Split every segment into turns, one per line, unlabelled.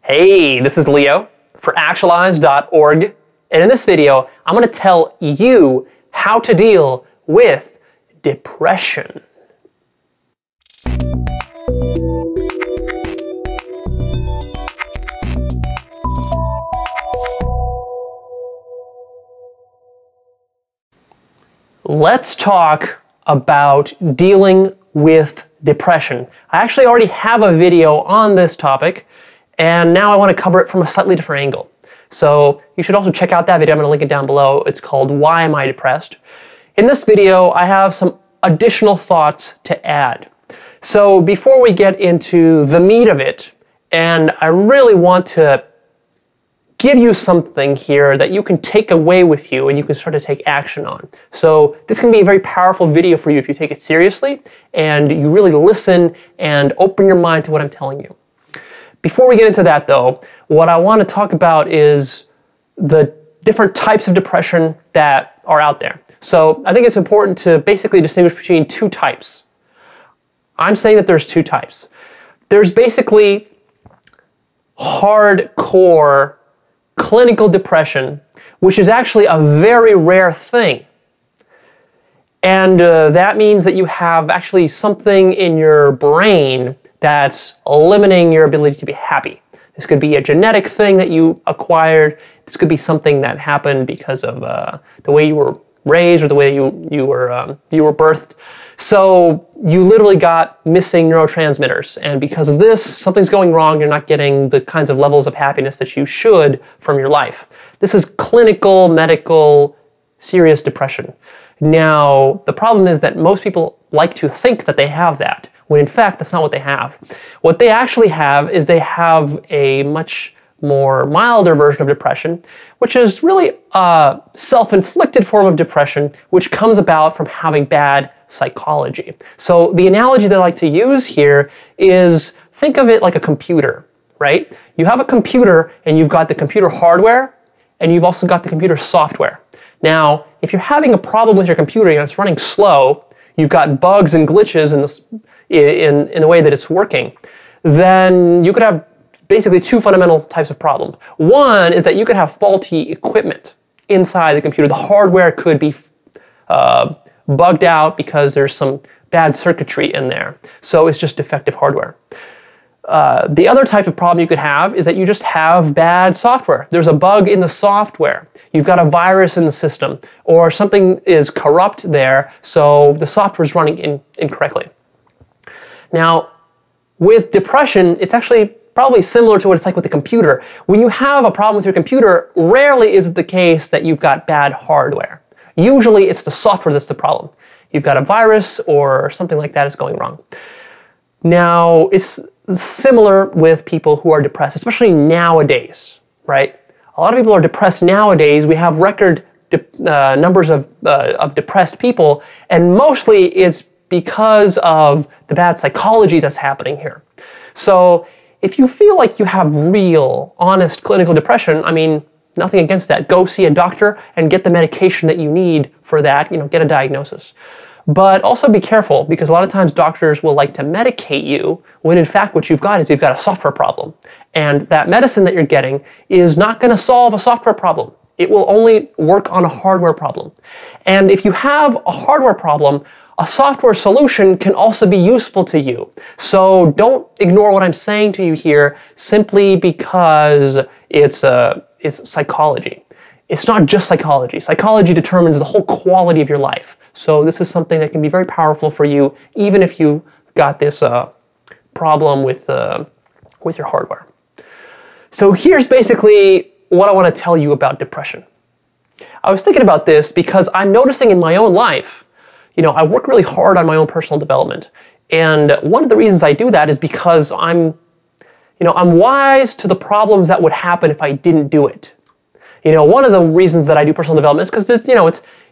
Hey, this is Leo for Actualized.org, and in this video, I'm going to tell you how to deal with depression. Let's talk about dealing with depression. I actually already have a video on this topic, and now I want to cover it from a slightly different angle. So you should also check out that video. I'm going to link it down below. It's called Why Am I Depressed? In this video, I have some additional thoughts to add. So before we get into the meat of it, and I really want to give you something here that you can take away with you and you can start to take action on. So this can be a very powerful video for you if you take it seriously and you really listen and open your mind to what I'm telling you. Before we get into that though, what I want to talk about is the different types of depression that are out there. So I think it's important to basically distinguish between two types. I'm saying that there's two types. There's basically hardcore clinical depression, which is actually a very rare thing. And that means that you have actually something in your brain that's limiting your ability to be happy. This could be a genetic thing that you acquired. This could be something that happened because of the way you were raised or the way you were birthed. So you literally got missing neurotransmitters, and because of this, something's going wrong. You're not getting the kinds of levels of happiness that you should from your life. This is clinical, medical, serious depression. Now, the problem is that most people like to think that they have that, when in fact, that's not what they have. What they actually have is they have a much more milder version of depression, which is really a self-inflicted form of depression, which comes about from having bad psychology. So the analogy that I like to use here is, think of it like a computer, right? You have a computer and you've got the computer hardware and you've also got the computer software. Now, if you're having a problem with your computer and it's running slow, you've got bugs and glitches in the way that it's working, then you could have basically two fundamental types of problems. One is that you could have faulty equipment inside the computer. The hardware could be bugged out because there's some bad circuitry in there. So it's just defective hardware. The other type of problem you could have is that you just have bad software. There's a bug in the software. You've got a virus in the system, or something is corrupt there, so the software is running incorrectly. Now, with depression, it's actually probably similar to what it's like with the computer. When you have a problem with your computer, rarely is it the case that you've got bad hardware. Usually it's the software that's the problem. You've got a virus or something like that is going wrong. Now, it's similar with people who are depressed, especially nowadays, right? A lot of people are depressed nowadays. We have record numbers of depressed people, and mostly it's because of the bad psychology that's happening here. So if you feel like you have real, honest clinical depression, I mean, nothing against that. Go see a doctor and get the medication that you need for that, get a diagnosis. But also be careful, because a lot of times doctors will like to medicate you when in fact what you've got is you've got a software problem. And that medicine that you're getting is not going to solve a software problem. It will only work on a hardware problem. And if you have a hardware problem, a software solution can also be useful to you. So don't ignore what I'm saying to you here simply because it's psychology. It's not just psychology. Psychology determines the whole quality of your life. So this is something that can be very powerful for you, even if you got this problem with your hardware. So here's basically what I want to tell you about depression. I was thinking about this because I'm noticing in my own life, I work really hard on my own personal development. And one of the reasons I do that is because I'm wise to the problems that would happen if I didn't do it. One of the reasons that I do personal development is because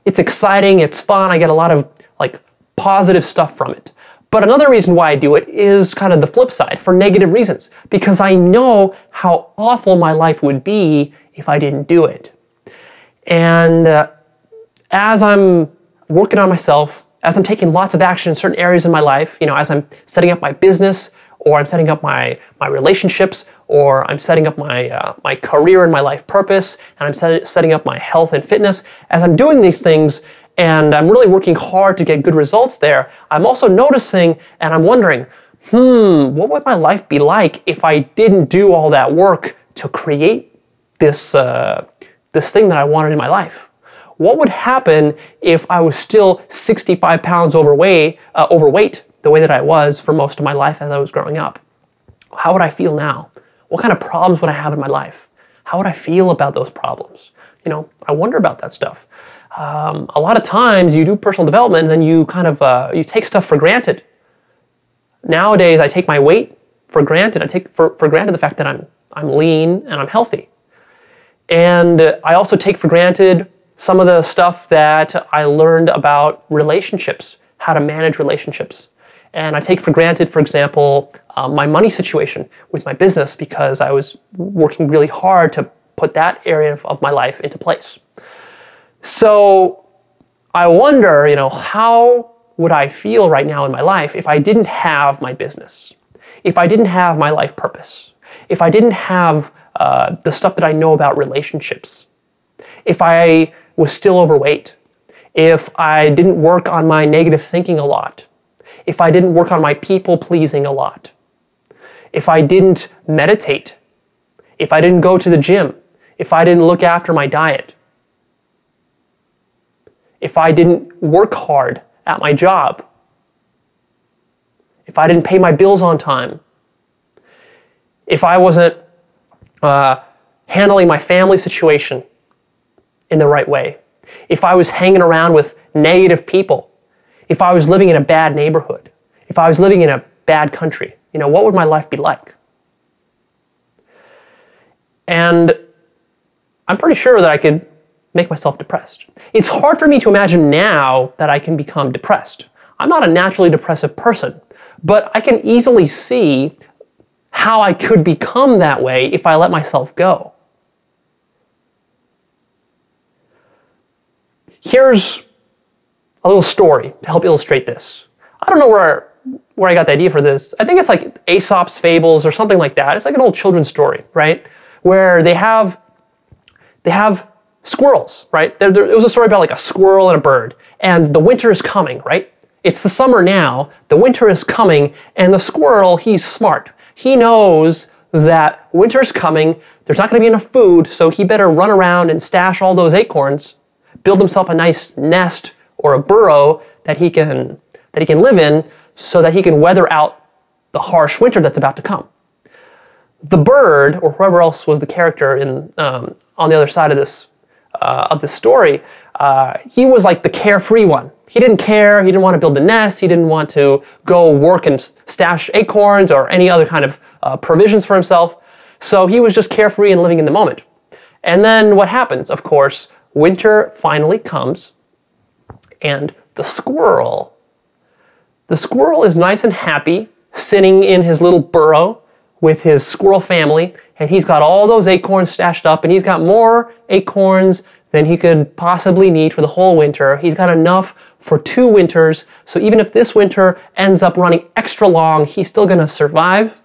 it's exciting, it's fun, I get a lot of positive stuff from it. But another reason why I do it is kind of the flip side, for negative reasons, because I know how awful my life would be if I didn't do it. And as I'm working on myself, as I'm taking lots of action in certain areas of my life, as I'm setting up my business or I'm setting up my relationships, or I'm setting up my career and my life purpose, and I'm setting up my health and fitness. As I'm doing these things, and I'm really working hard to get good results there, I'm also noticing and I'm wondering, what would my life be like if I didn't do all that work to create this thing that I wanted in my life? What would happen if I was still 65 pounds overweight, the way that I was for most of my life as I was growing up? How would I feel now? What kind of problems would I have in my life? How would I feel about those problems? I wonder about that stuff. A lot of times you do personal development and then you kind of, you take stuff for granted. Nowadays, I take my weight for granted. I take for granted the fact that I'm lean and I'm healthy. And I also take for granted some of the stuff that I learned about relationships, how to manage relationships. And I take for granted, for example, my money situation with my business because I was working really hard to put that area of my life into place. So I wonder, how would I feel right now in my life if I didn't have my business, if I didn't have my life purpose, if I didn't have the stuff that I know about relationships, if I was still overweight, if I didn't work on my negative thinking a lot, if I didn't work on my people pleasing a lot, if I didn't meditate, if I didn't go to the gym, if I didn't look after my diet, if I didn't work hard at my job, if I didn't pay my bills on time, if I wasn't handling my family situation in the right way, if I was hanging around with negative people, if I was living in a bad neighborhood, if I was living in a bad country, what would my life be like? And I'm pretty sure that I could make myself depressed. It's hard for me to imagine now that I can become depressed. I'm not a naturally depressive person, but I can easily see how I could become that way if I let myself go. Here's a little story to help illustrate this. I don't know where I got the idea for this. I think it's like Aesop's Fables or something like that. It's like an old children's story, right? Where they have squirrels, right? It was a story about like a squirrel and a bird, and the winter is coming, right? It's the summer now, the winter is coming, and the squirrel, he's smart. He knows that winter's coming, there's not going to be enough food, so he better run around and stash all those acorns, build himself a nice nest or a burrow that he can live in so that he can weather out the harsh winter that's about to come. The bird, or whoever else was the character on the other side of this story, he was like the carefree one. He didn't care, he didn't want to build a nest, he didn't want to go work and stash acorns or any other kind of provisions for himself. So he was just carefree and living in the moment. And then what happens? Of course, winter finally comes, and the squirrel is nice and happy, sitting in his little burrow with his squirrel family, and he's got all those acorns stashed up, and he's got more acorns than he could possibly need for the whole winter. He's got enough for 2 winters, so even if this winter ends up running extra long, he's still going to survive.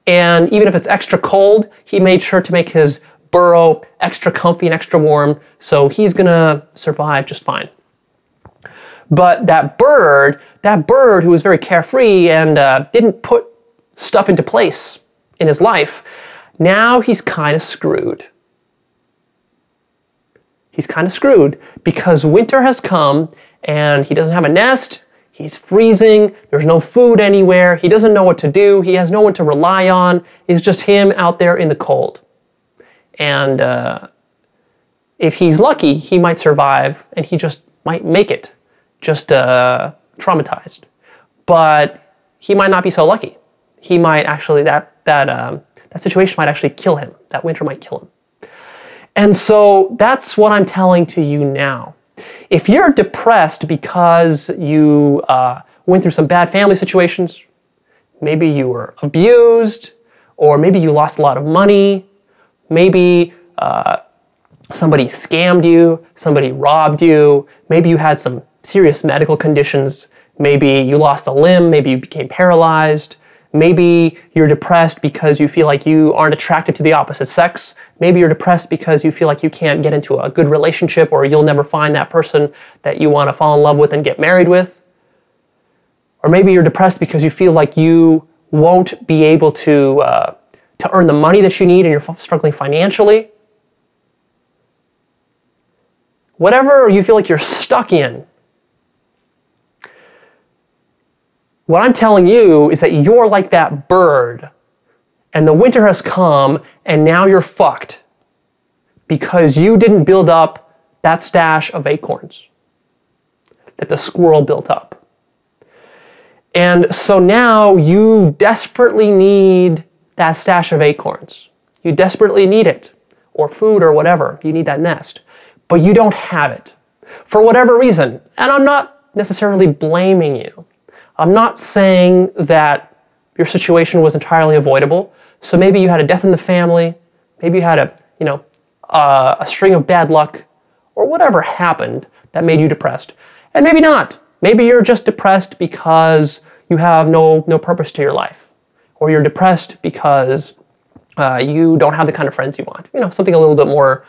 And even if it's extra cold, he made sure to make his burrow extra comfy and extra warm, so he's going to survive just fine. But that bird who was very carefree and didn't put stuff into place in his life, now he's kind of screwed. He's kind of screwed because winter has come and he doesn't have a nest, he's freezing, there's no food anywhere, he doesn't know what to do, he has no one to rely on, it's just him out there in the cold. And if he's lucky, he might survive and he just might make it, just traumatized. But he might not be so lucky. He might actually, that situation might actually kill him. That winter might kill him. And so that's what I'm telling to you now. If you're depressed because you went through some bad family situations, maybe you were abused, or maybe you lost a lot of money, maybe somebody scammed you, somebody robbed you, maybe you had some serious medical conditions, maybe you lost a limb, maybe you became paralyzed, Maybe you're depressed because you feel like you aren't attracted to the opposite sex. Maybe you're depressed because you feel like you can't get into a good relationship, or you'll never find that person that you want to fall in love with and get married with. Or maybe you're depressed because you feel like you won't be able to earn the money that you need and you're struggling financially. Whatever you feel like you're stuck in, what I'm telling you is that you're like that bird, and the winter has come, and now you're fucked because you didn't build up that stash of acorns that the squirrel built up. And so now you desperately need that stash of acorns. You desperately need it, or food or whatever. You need that nest, but you don't have it for whatever reason. And I'm not necessarily blaming you. I'm not saying that your situation was entirely avoidable. So maybe you had a death in the family, maybe you had a string of bad luck, or whatever happened that made you depressed. And maybe not. Maybe you're just depressed because you have no purpose to your life, or you're depressed because you don't have the kind of friends you want. Something a little bit more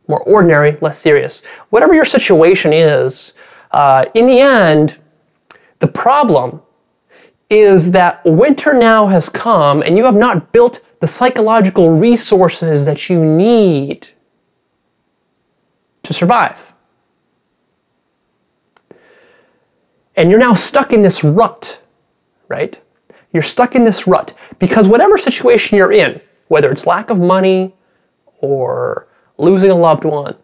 ordinary, less serious. Whatever your situation is, in the end, the problem is that winter now has come and you have not built the psychological resources that you need to survive. And you're now stuck in this rut, right? You're stuck in this rut because whatever situation you're in, whether it's lack of money or losing a loved one,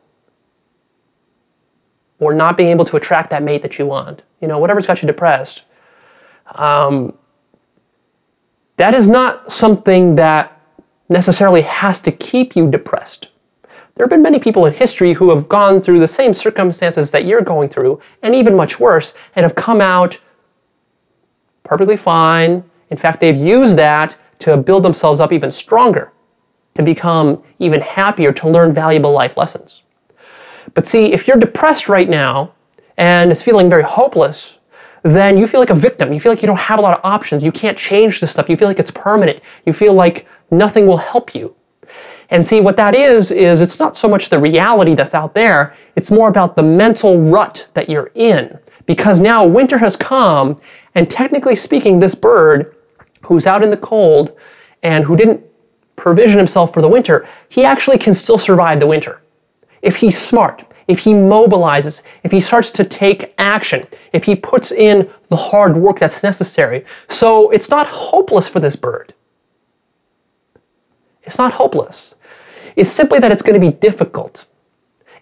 or not being able to attract that mate that you want, whatever's got you depressed, that is not something that necessarily has to keep you depressed. There have been many people in history who have gone through the same circumstances that you're going through, and even much worse, and have come out perfectly fine. In fact, they've used that to build themselves up even stronger, to become even happier, to learn valuable life lessons. But see, if you're depressed right now and is feeling very hopeless, then you feel like a victim. You feel like you don't have a lot of options. You can't change this stuff. You feel like it's permanent. You feel like nothing will help you. And see, what that is it's not so much the reality that's out there, it's more about the mental rut that you're in. Because now winter has come, and technically speaking, this bird who's out in the cold and who didn't provision himself for the winter, he actually can still survive the winter. If he's smart, if he mobilizes, if he starts to take action, if he puts in the hard work that's necessary. So it's not hopeless for this bird. It's not hopeless. It's simply that it's going to be difficult.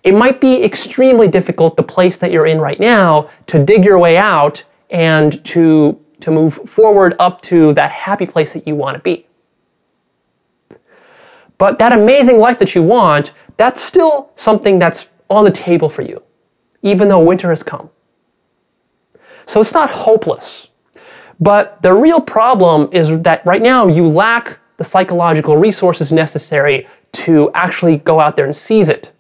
It might be extremely difficult, the place that you're in right now, to dig your way out and to move forward up to that happy place that you want to be. But that amazing life that you want, that's still something that's on the table for you, even though winter has come. So it's not hopeless. But the real problem is that right now you lack the psychological resources necessary to actually go out there and seize it.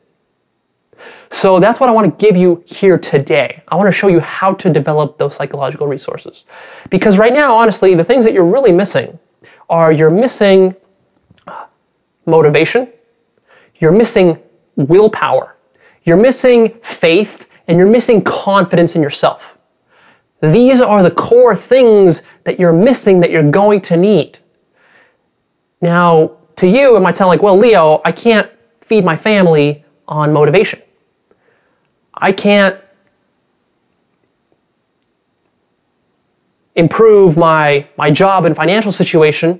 So that's what I want to give you here today. I want to show you how to develop those psychological resources. Because right now, honestly, the things that you're really missing are you're missing motivation, you're missing willpower, you're missing faith, and you're missing confidence in yourself. These are the core things that you're missing that you're going to need. Now, to you, it might sound like, well, Leo, I can't feed my family on motivation. I can't improve my job and financial situation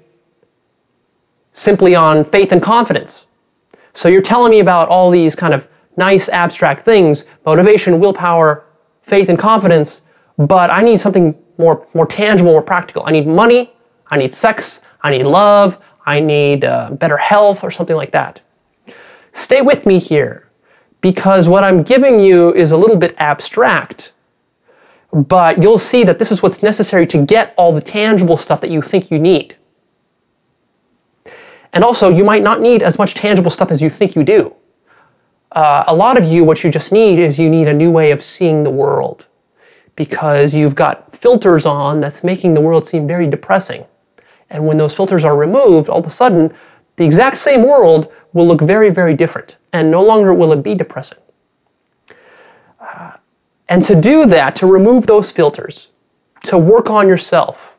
simply on faith and confidence. So you're telling me about all these kind of nice abstract things, motivation, willpower, faith, and confidence, but I need something more tangible, more practical. I need money, I need sex, I need love, I need better health or something like that. Stay with me here, because what I'm giving you is a little bit abstract, but you'll see that this is what's necessary to get all the tangible stuff that you think you need. And also, you might not need as much tangible stuff as you think you do. A lot of you, what you just need is you need a new way of seeing the world. because you've got filters on that's making the world seem very depressing. And when those filters are removed, all of a sudden, the exact same world will look very, very different, and no longer will it be depressing. And to do that, to remove those filters, to work on yourself,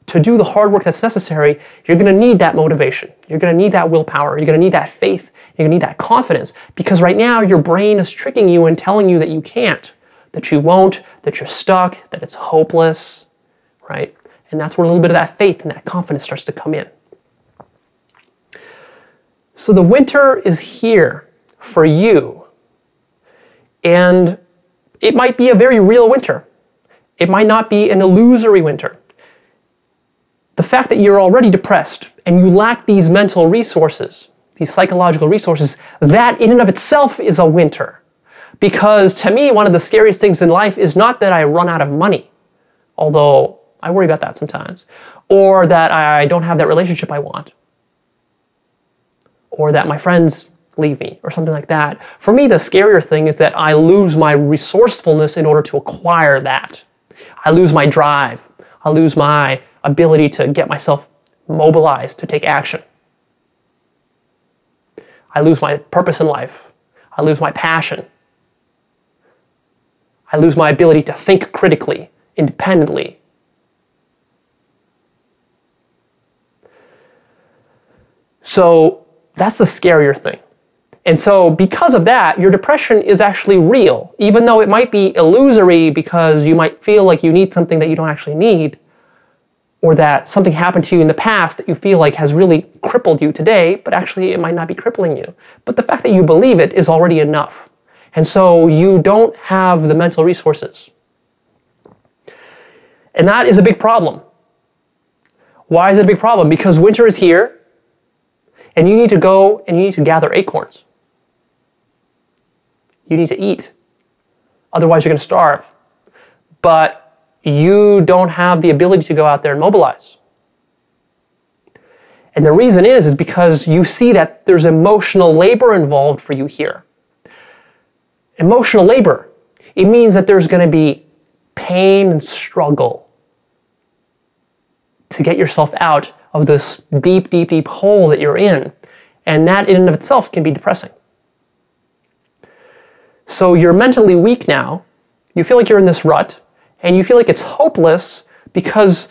to do the hard work that's necessary, you're going to need that motivation. You're going to need that willpower. You're going to need that faith. You're going to need that confidence, because right now your brain is tricking you and telling you that you can't, that you won't, that you're stuck, that it's hopeless, right? And that's where a little bit of that faith and that confidence starts to come in. So the winter is here for you, and it might be a very real winter. It might not be an illusory winter. The fact that you're already depressed and you lack these mental resources, these psychological resources, that in and of itself is a winter. Because to me, one of the scariest things in life is not that I run out of money, although I worry about that sometimes, or that I don't have that relationship I want, or that my friends leave me, or something like that. For me, the scarier thing is that I lose my resourcefulness in order to acquire that. I lose my drive. I lose my ability to get myself mobilized to take action. I lose my purpose in life. I lose my passion. I lose my ability to think critically, independently. So that's the scarier thing. And so because of that, your depression is actually real, even though it might be illusory because you might feel like you need something that you don't actually need, or that something happened to you in the past that you feel like has really crippled you today, but actually it might not be crippling you. But the fact that you believe it is already enough. And so you don't have the mental resources. And that is a big problem. Why is it a big problem? Because winter is here, and you need to go and you need to gather acorns. You need to eat. Otherwise you're going to starve. But you don't have the ability to go out there and mobilize. And the reason is because you see that there's emotional labor involved for you here. Emotional labor, it means that there's going to be pain and struggle to get yourself out of this deep, deep, deep hole that you're in. And that in and of itself can be depressing. So you're mentally weak now. You feel like you're in this rut, and you feel like it's hopeless because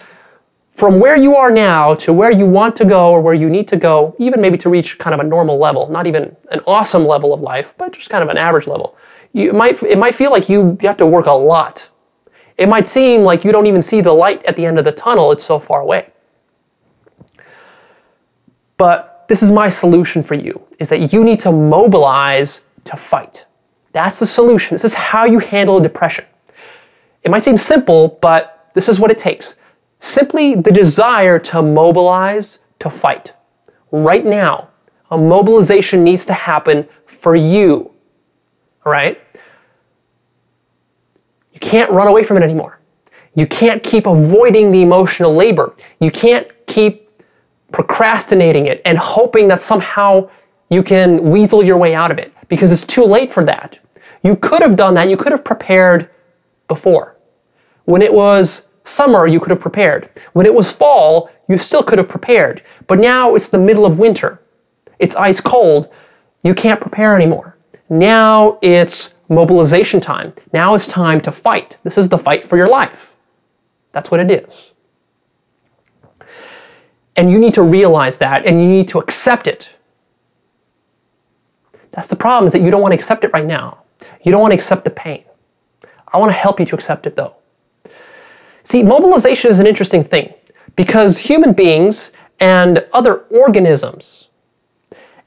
from where you are now to where you want to go or where you need to go, even maybe to reach kind of a normal level, not even an awesome level of life, but just kind of an average level, it might feel like you have to work a lot. It might seem like you don't even see the light at the end of the tunnel, it's so far away. But this is my solution for you, is that you need to mobilize to fight. That's the solution. This is how you handle depression. It might seem simple, but this is what it takes. Simply the desire to mobilize to fight. Right now, a mobilization needs to happen for you. All right? You can't run away from it anymore. You can't keep avoiding the emotional labor. You can't keep procrastinating it and hoping that somehow you can weasel your way out of it, because it's too late for that. You could have done that. You could have prepared before. When it was summer, you could have prepared. When it was fall, you still could have prepared. But now it's the middle of winter. It's ice cold. You can't prepare anymore. Now it's mobilization time. Now it's time to fight. This is the fight for your life. That's what it is. And you need to realize that, and you need to accept it. That's the problem, is that you don't want to accept it right now. You don't want to accept the pain. I want to help you to accept it, though. See, mobilization is an interesting thing, because human beings and other organisms,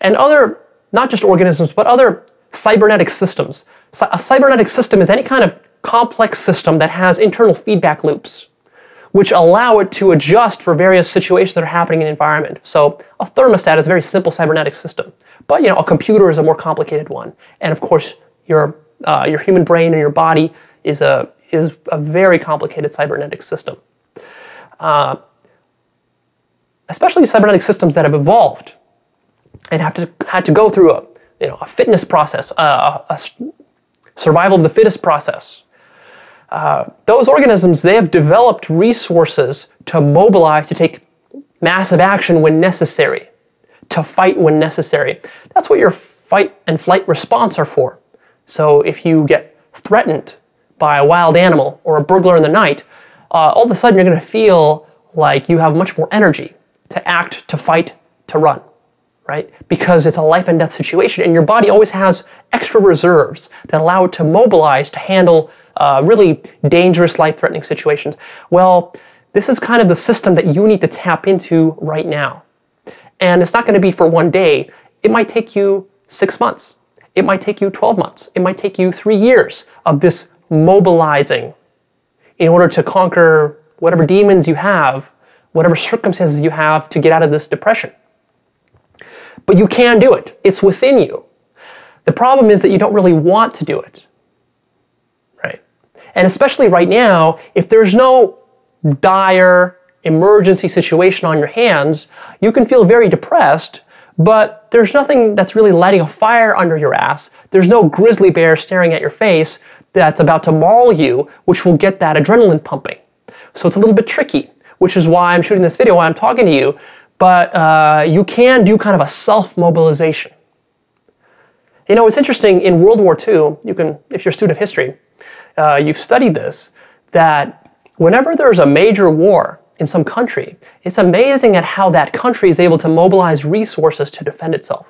and other, not just organisms, but other cybernetic systems. A cybernetic system is any kind of complex system that has internal feedback loops, which allow it to adjust for various situations that are happening in the environment. So a thermostat is a very simple cybernetic system, but a computer is a more complicated one. And of course, your human brain and your body is a very complicated cybernetic system. Especially cybernetic systems that have evolved and had to go through a fitness process, a survival of the fittest process. those organisms, they have developed resources to mobilize, to take massive action when necessary, to fight when necessary. That's what your fight and flight response are for. So if you get threatened by a wild animal or a burglar in the night, all of a sudden you're going to feel like you have much more energy to act, to fight, to run, right? Because it's a life and death situation, and your body always has extra reserves that allow it to mobilize to handle really dangerous, life-threatening situations. Well, this is kind of the system that you need to tap into right now. And it's not going to be for one day. It might take you 6 months. It might take you 12 months. It might take you 3 years of this mobilizing in order to conquer whatever demons you have, whatever circumstances you have to get out of this depression. But you can do it. It's within you. The problem is that you don't really want to do it, right? And especially right now, if there's no dire emergency situation on your hands, you can feel very depressed, but there's nothing that's really lighting a fire under your ass. There's no grizzly bear staring at your face that's about to maul you, which will get that adrenaline pumping. So it's a little bit tricky, which is why I'm shooting this video, why I'm talking to you, but you can do kind of a self-mobilization. You know, it's interesting, in World War II, you can, if you're a student of history, you've studied this, that whenever there's a major war in some country, it's amazing at how that country is able to mobilize resources to defend itself.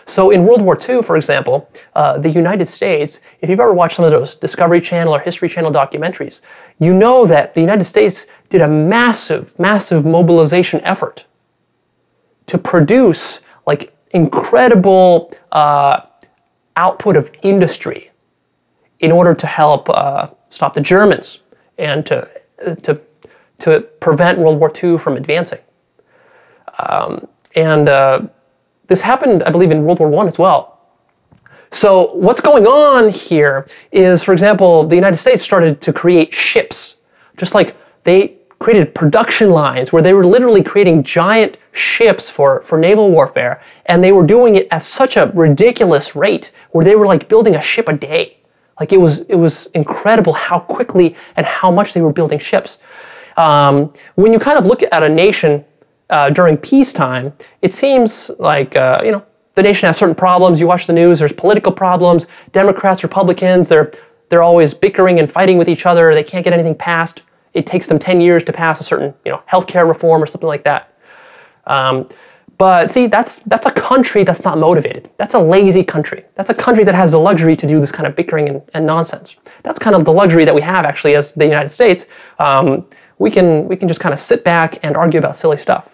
So in World War II, for example, the United States, if you've ever watched some of those Discovery Channel or History Channel documentaries, you know that the United States did a massive, massive mobilization effort to produce like incredible output of industry in order to help stop the Germans and to prevent World War II from advancing. This happened, I believe, in World War I as well. So what's going on here is, for example, the United States started to create ships. Just like they created production lines where they were literally creating giant ships for naval warfare, and they were doing it at such a ridiculous rate where they were like building a ship a day. Like it was incredible how quickly and how much they were building ships. When you kind of look at a nation during peacetime, it seems like, you know, the nation has certain problems. You watch the news, there's political problems, Democrats, Republicans, they're always bickering and fighting with each other. They can't get anything passed. It takes them 10 years to pass a certain, you know, healthcare reform or something like that. But see, that's a country that's not motivated. That's a lazy country. That's a country that has the luxury to do this kind of bickering and nonsense. That's kind of the luxury that we have actually as the United States. We can just kind of sit back and argue about silly stuff.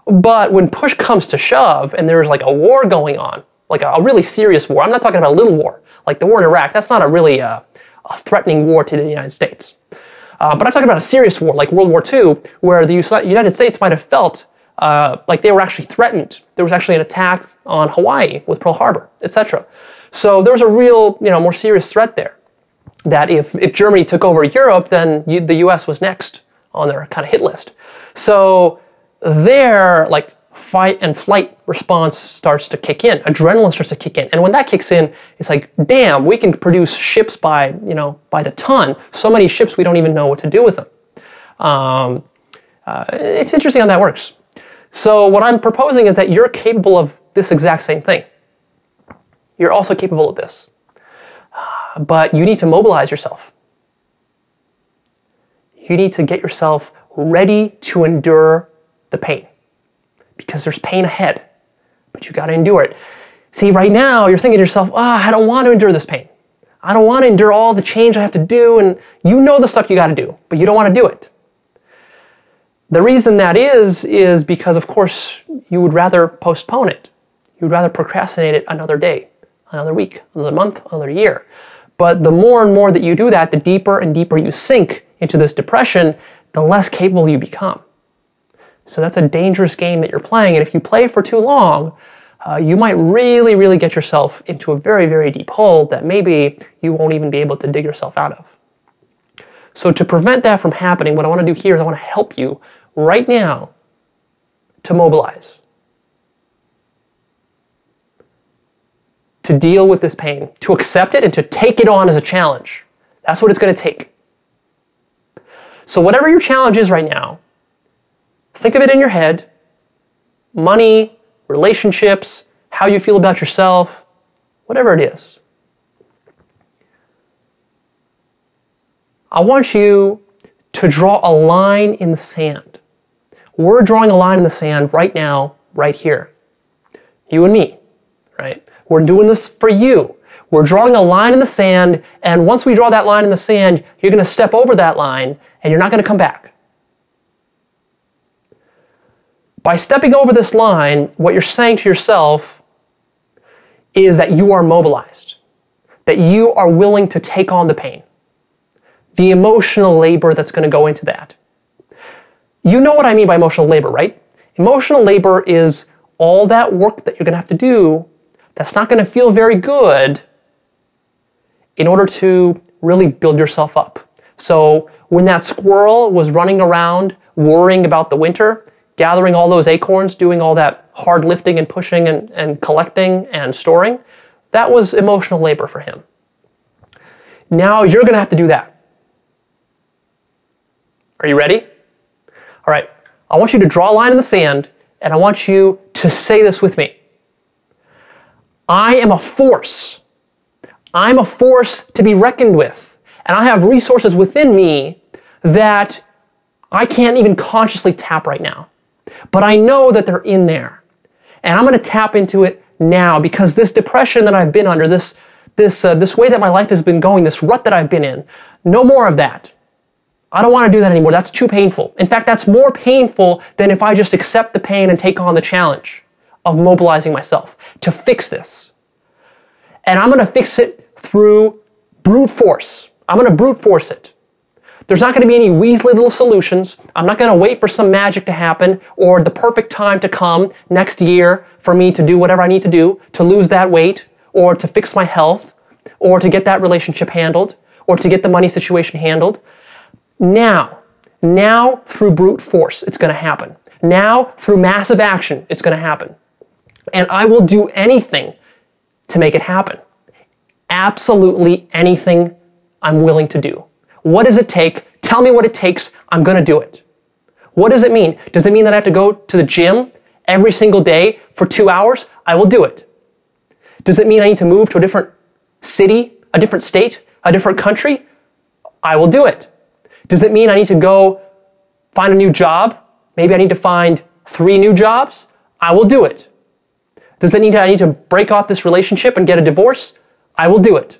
But when push comes to shove and there's like a war going on, like a really serious war, I'm not talking about a little war, like the war in Iraq, that's not a really a threatening war to the United States. But I'm talking about a serious war like World War II, where the United States might have felt like they were actually threatened. There was actually an attack on Hawaii with Pearl Harbor, etc. So there was a real, you know, more serious threat there. That if Germany took over Europe, then the US was next on their kind of hit list. So their like fight and flight response starts to kick in. Adrenaline starts to kick in. And when that kicks in, it's like, damn, we can produce ships by the ton. So many ships we don't even know what to do with them. It's interesting how that works. So what I'm proposing is that you're capable of this exact same thing. You're also capable of this. But you need to mobilize yourself. You need to get yourself ready to endure the pain. Because there's pain ahead. But you got to endure it. See, right now, you're thinking to yourself, I don't want to endure this pain. I don't want to endure all the change I have to do. And you know the stuff you got to do, but you don't want to do it. The reason that is because, of course, you would rather postpone it. You would rather procrastinate it another day, another week, another month, another year. But the more and more that you do that, the deeper and deeper you sink into this depression, the less capable you become. So that's a dangerous game that you're playing. And if you play for too long, you might really, really get yourself into a very, very deep hole that maybe you won't even be able to dig yourself out of. So to prevent that from happening, what I want to do here is I want to help you right now to mobilize. To deal with this pain, to accept it and to take it on as a challenge. That's what it's going to take. So whatever your challenge is right now, think of it in your head. Money, relationships, how you feel about yourself, whatever it is. I want you to draw a line in the sand. We're drawing a line in the sand right now, right here. You and me, right? We're doing this for you. We're drawing a line in the sand, and once we draw that line in the sand, you're going to step over that line, and you're not going to come back. By stepping over this line, what you're saying to yourself is that you are mobilized, that you are willing to take on the pain, the emotional labor that's going to go into that. You know what I mean by emotional labor, right? Emotional labor is all that work that you're going to have to do that's not going to feel very good in order to really build yourself up. So when that squirrel was running around worrying about the winter, gathering all those acorns, doing all that hard lifting and pushing and collecting and storing, that was emotional labor for him. Now you're going to have to do that. Are you ready? All right, I want you to draw a line in the sand, and I want you to say this with me. I am a force. I'm a force to be reckoned with, and I have resources within me that I can't even consciously tap right now. But I know that they're in there, and I'm going to tap into it now, because this depression that I've been under, this way that my life has been going, this rut that I've been in, no more of that. I don't want to do that anymore. That's too painful. In fact, that's more painful than if I just accept the pain and take on the challenge of mobilizing myself to fix this. And I'm going to fix it through brute force. I'm going to brute force it. There's not going to be any weaselly little solutions. I'm not going to wait for some magic to happen or the perfect time to come next year for me to do whatever I need to do to lose that weight or to fix my health or to get that relationship handled or to get the money situation handled. Now through brute force, it's going to happen. Now through massive action, it's going to happen. And I will do anything to make it happen. Absolutely anything I'm willing to do. What does it take? Tell me what it takes. I'm going to do it. What does it mean? Does it mean that I have to go to the gym every single day for 2 hours? I will do it. Does it mean I need to move to a different city, a different state, a different country? I will do it. Does it mean I need to go find a new job? Maybe I need to find 3 new jobs? I will do it. Does it mean I need to break off this relationship and get a divorce? I will do it.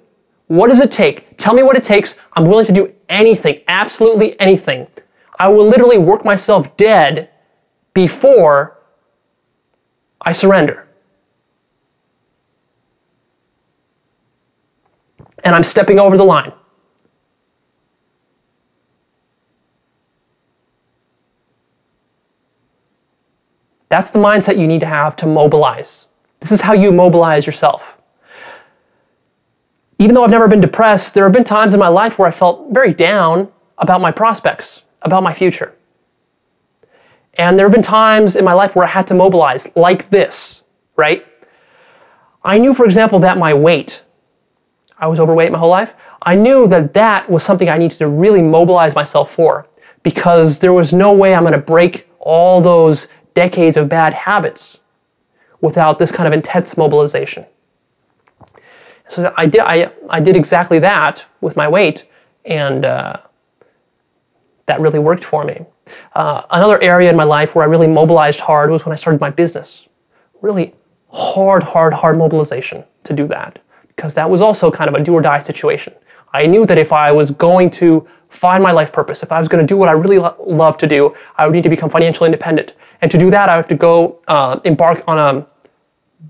What does it take? Tell me what it takes. I'm willing to do anything, absolutely anything. I will literally work myself dead before I surrender. And I'm stepping over the line. That's the mindset you need to have to mobilize. This is how you mobilize yourself. Even though I've never been depressed, there have been times in my life where I felt very down about my prospects, about my future. And there have been times in my life where I had to mobilize, like this, right? I knew, for example, that my weight, I was overweight my whole life, I knew that that was something I needed to really mobilize myself for, because there was no way I'm going to break all those decades of bad habits without this kind of intense mobilization. So I did exactly that with my weight, and that really worked for me. Another area in my life where I really mobilized hard was when I started my business. Really hard mobilization to do that, because that was also kind of a do or die situation. I knew that if I was going to find my life purpose, if I was going to do what I really love to do, I would need to become financially independent. And to do that, I would have to go embark on a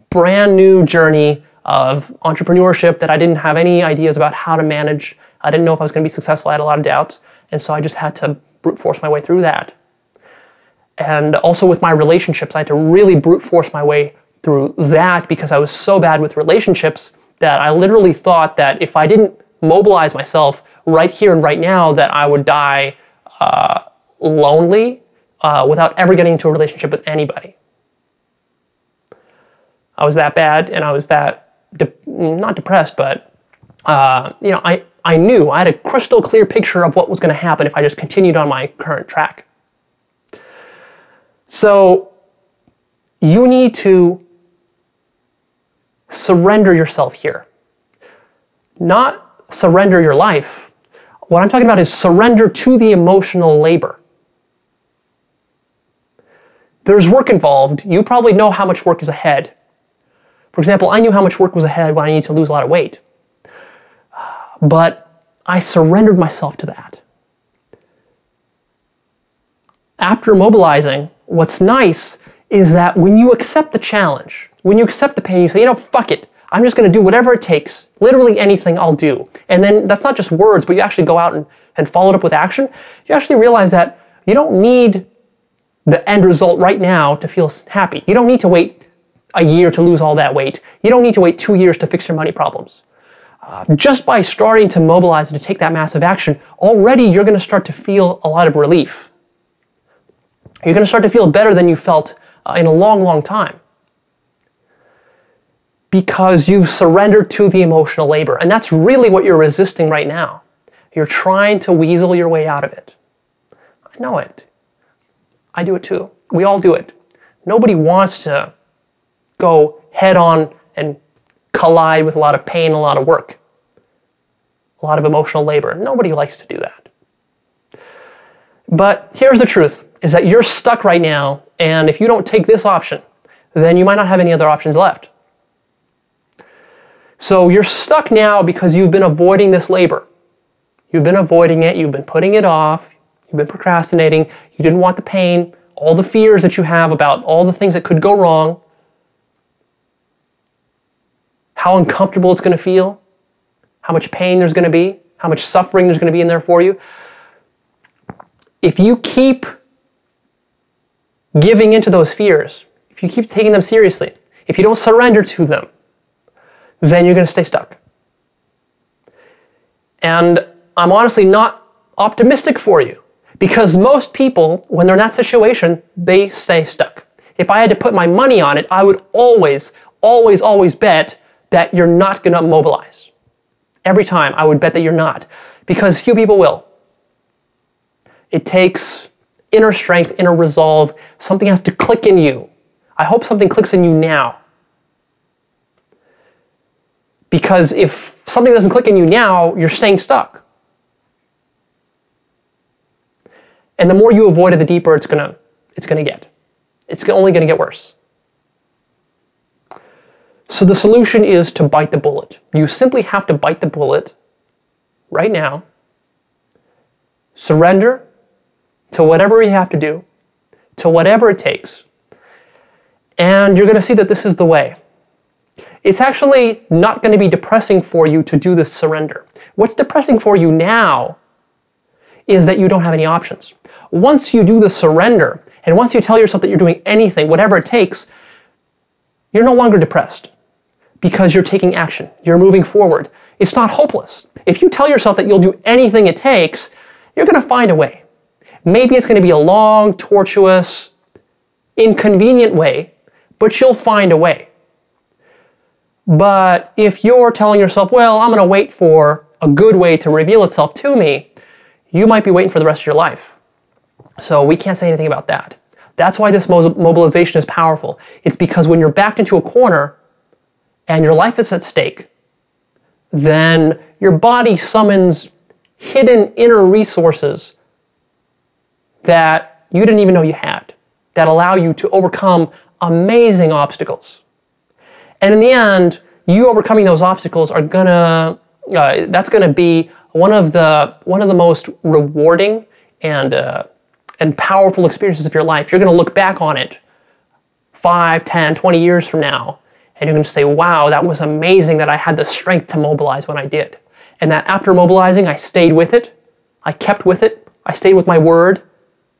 brand new journey of entrepreneurship that I didn't have any ideas about how to manage. I didn't know if I was going to be successful. I had a lot of doubts. And so I just had to brute force my way through that. And also with my relationships, I had to really brute force my way through that, because I was so bad with relationships that I literally thought that if I didn't mobilize myself right here and right now, that I would die lonely without ever getting into a relationship with anybody. I was that bad, and I was that not depressed, but I I knew. I had a crystal clear picture of what was going to happen if I just continued on my current track. So you need to surrender yourself here. Not surrender your life. What I'm talking about is surrender to the emotional labor. There's work involved. You probably know how much work is ahead. For example, I knew how much work was ahead when I needed to lose a lot of weight. But I surrendered myself to that. After mobilizing, what's nice is that when you accept the challenge, when you accept the pain, you say, fuck it. I'm just going to do whatever it takes. Literally anything I'll do. And then that's not just words, but you actually go out and follow it up with action. You actually realize that you don't need the end result right now to feel happy. You don't need to wait a year to lose all that weight. You don't need to wait 2 years to fix your money problems. Just by starting to mobilize and to take that massive action, already you're going to start to feel a lot of relief. You're going to start to feel better than you felt in a long, long time. Because you've surrendered to the emotional labor. And that's really what you're resisting right now. You're trying to weasel your way out of it. I know it. I do it too. We all do it. Nobody wants to go head on and collide with a lot of pain, a lot of work, a lot of emotional labor. Nobody likes to do that. But here's the truth, is that you're stuck right now, and if you don't take this option, then you might not have any other options left. So you're stuck now because you've been avoiding this labor. You've been avoiding it, you've been putting it off, you've been procrastinating, you didn't want the pain, all the fears that you have about all the things that could go wrong, how uncomfortable it's going to feel, how much pain there's going to be, how much suffering there's going to be in there for you. If you keep giving into those fears, if you keep taking them seriously, if you don't surrender to them, then you're going to stay stuck. And I'm honestly not optimistic for you, because most people, when they're in that situation, they stay stuck. If I had to put my money on it, I would always, always, always bet that you're not going to mobilize. Every time I would bet that you're not, because few people will. It takes inner strength, inner resolve. Something has to click in you. I hope something clicks in you now. Because if something doesn't click in you now, you're staying stuck. And the more you avoid it, the deeper it's gonna get. It's only gonna get worse. So the solution is to bite the bullet. You simply have to bite the bullet right now. Surrender to whatever you have to do, to whatever it takes. And you're gonna see that this is the way. It's actually not going to be depressing for you to do this surrender. What's depressing for you now is that you don't have any options. Once you do the surrender, and once you tell yourself that you're doing anything, whatever it takes, you're no longer depressed because you're taking action. You're moving forward. It's not hopeless. If you tell yourself that you'll do anything it takes, you're going to find a way. Maybe it's going to be a long, tortuous, inconvenient way, but you'll find a way. But if you're telling yourself, well, I'm going to wait for a good way to reveal itself to me, you might be waiting for the rest of your life. So we can't say anything about that. That's why this mobilization is powerful. It's because when you're backed into a corner and your life is at stake, then your body summons hidden inner resources that you didn't even know you had, that allow you to overcome amazing obstacles. And in the end, you overcoming those obstacles are that's gonna be one of the most rewarding and powerful experiences of your life. You're gonna look back on it 5, 10, 20 years from now, and you're gonna say, wow, that was amazing that I had the strength to mobilize when I did. And that after mobilizing, I stayed with it, I kept with it, I stayed with my word,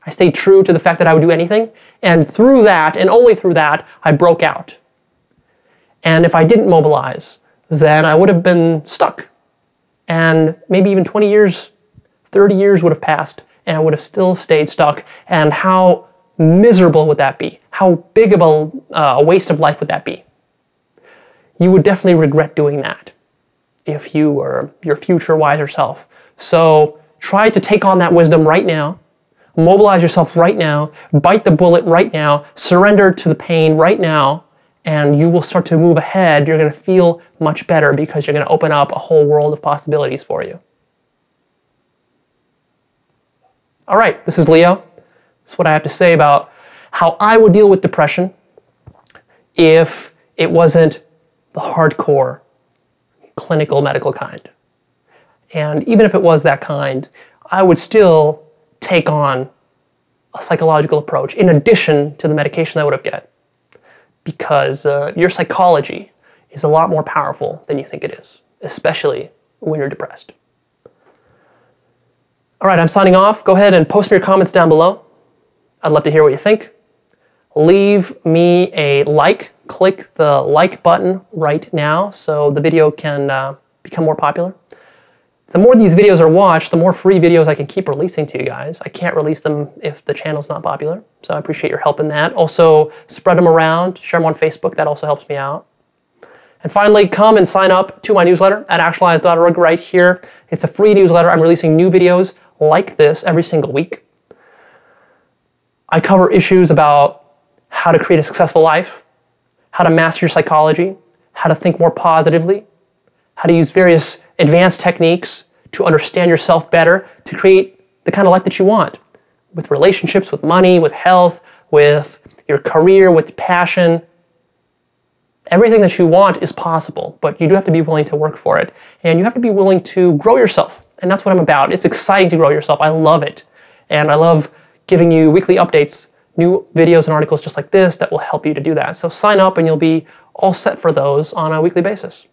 I stayed true to the fact that I would do anything, and through that, and only through that, I broke out. And if I didn't mobilize, then I would have been stuck. And maybe even 20 years, 30 years would have passed, and I would have still stayed stuck. And how miserable would that be? How big of a waste of life would that be? You would definitely regret doing that if you were your future wiser self. So try to take on that wisdom right now. Mobilize yourself right now. Bite the bullet right now. Surrender to the pain right now. And you will start to move ahead. You're going to feel much better because you're going to open up a whole world of possibilities for you. All right, this is Leo. That's what I have to say about how I would deal with depression if it wasn't the hardcore clinical medical kind. And even if it was that kind, I would still take on a psychological approach in addition to the medication I would have get, because your psychology is a lot more powerful than you think it is, especially when you're depressed. All right, I'm signing off. Go ahead and post me your comments down below. I'd love to hear what you think. Leave me a like. Click the like button right now so the video can become more popular. The more these videos are watched, the more free videos I can keep releasing to you guys. I can't release them if the channel's not popular, so I appreciate your help in that. Also, spread them around, share them on Facebook. That also helps me out. And finally, come and sign up to my newsletter at Actualized.org right here. It's a free newsletter. I'm releasing new videos like this every single week. I cover issues about how to create a successful life, how to master your psychology, how to think more positively, how to use various advanced techniques to understand yourself better, to create the kind of life that you want, with relationships, with money, with health, with your career, with passion. Everything that you want is possible, but you do have to be willing to work for it. And you have to be willing to grow yourself. And that's what I'm about. It's exciting to grow yourself. I love it. And I love giving you weekly updates, new videos and articles just like this that will help you to do that. So sign up and you'll be all set for those on a weekly basis.